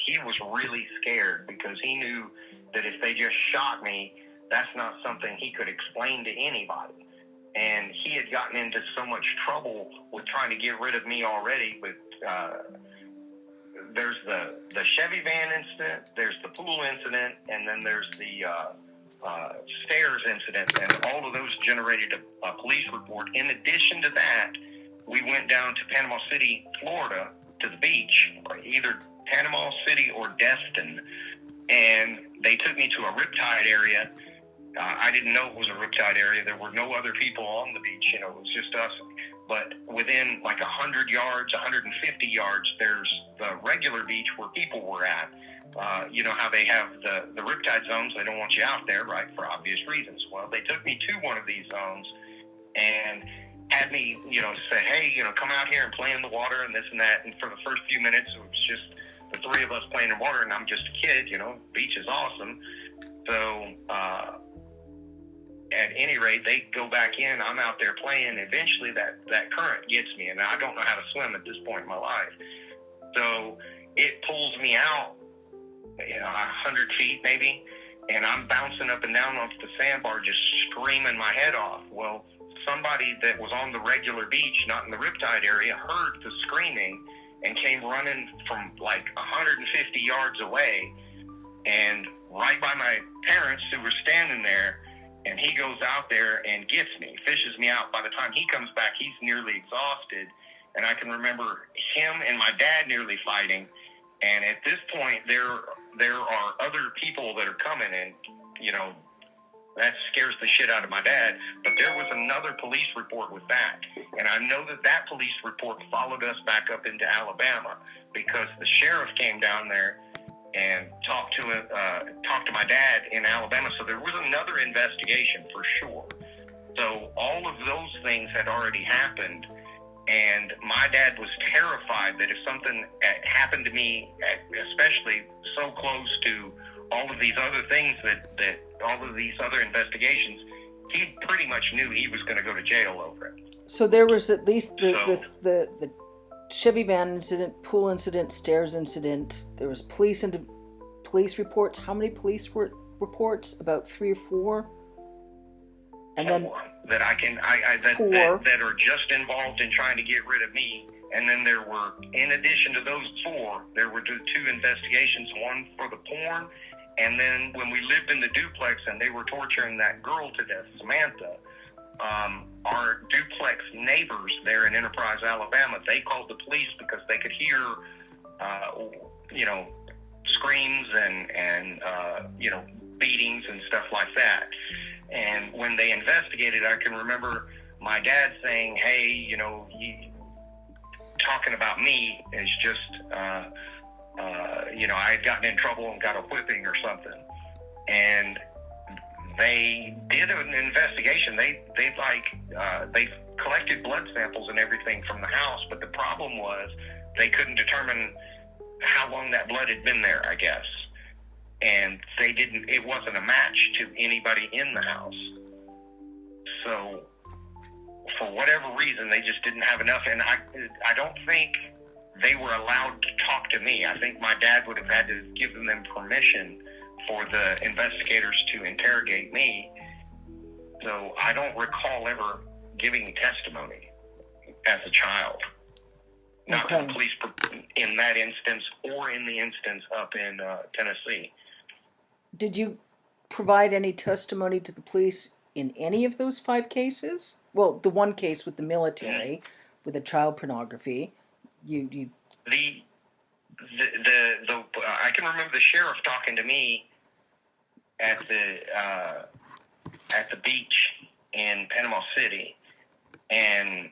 he was really scared because he knew that if they just shot me, that's not something he could explain to anybody. And he had gotten into so much trouble with trying to get rid of me already. With there's the Chevy van incident, there's the pool incident, and then there's the stairs incident, and all of those generated a police report. In addition to that, we went down to Panama City, Florida, to the beach, either Panama City or Destin, and they took me to a riptide area. I didn't know it was a riptide area. There were no other people on the beach. It was just us. But within like 100 yards, 150 yards, there's the regular beach where people were at. You know how they have the riptide zones. They don't want you out there, right, for obvious reasons. Well, they took me to one of these zones and had me, say, hey, come out here and play in the water and this and that. And for the first few minutes, it was just the three of us playing in water, and I'm just a kid, beach is awesome. So, at any rate, they go back in, I'm out there playing. Eventually that current gets me, and I don't know how to swim at this point in my life. So it pulls me out, 100 feet maybe, and I'm bouncing up and down off the sandbar, just screaming my head off. Well, somebody that was on the regular beach, not in the riptide area, heard the screaming and came running from like 150 yards away and right by my parents who were standing there. And he goes out there and gets me, fishes me out. By the time he comes back, he's nearly exhausted. And I can remember him and my dad nearly fighting. And at this point, there are other people that are coming, and, that scares the shit out of my dad. But there was another police report with that. And I know that police report followed us back up into Alabama because the sheriff came down there and talked to my dad in Alabama. So there was another investigation for sure. So all of those things had already happened, and my dad was terrified that if something happened to me, especially so close to all of these other things that all of these other investigations, he pretty much knew he was going to go to jail over it. So there was at least the Chevy van incident, pool incident, stairs incident. There was police reports. How many police reports? About 3 or 4. And then that that are just involved in trying to get rid of me. And then there were, in addition to those 4, there were 2 investigations. One for the porn, and then when we lived in the duplex and they were torturing that girl to death, Samantha. Our duplex neighbors there in Enterprise, Alabama, they called the police because they could hear, screams and beatings and stuff like that. And when they investigated, I can remember my dad saying, hey, talking about me is just, I had gotten in trouble and got a whipping or something. And they did an investigation. They collected blood samples and everything from the house, but the problem was they couldn't determine how long that blood had been there, I guess. And it wasn't a match to anybody in the house. So for whatever reason, they just didn't have enough. And I don't think they were allowed to talk to me. I think my dad would have had to give them permission for the investigators to interrogate me. So I don't recall ever giving testimony as a child. Not to the police in that instance or in the instance up in Tennessee. Did you provide any testimony to the police in any of those 5 cases? Well, the one case with the military, with the child pornography, you. I can remember the sheriff talking to me at the beach in Panama City, and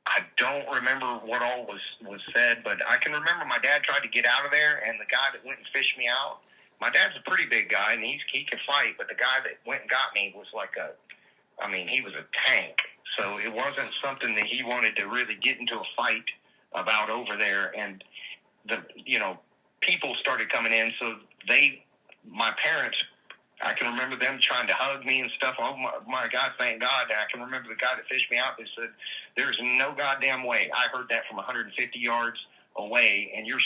I don't remember what all was said, but I can remember my dad tried to get out of there, and the guy that went and fished me out, my dad's a pretty big guy, and he can fight, but the guy that went and got me was he was a tank. So it wasn't something that he wanted to really get into a fight about over there. And people started coming in. So my parents, I can remember them trying to hug me and stuff. Oh my God, thank God. And I can remember the guy that fished me out. They said, there's no goddamn way. I heard that from 150 yards away, and you're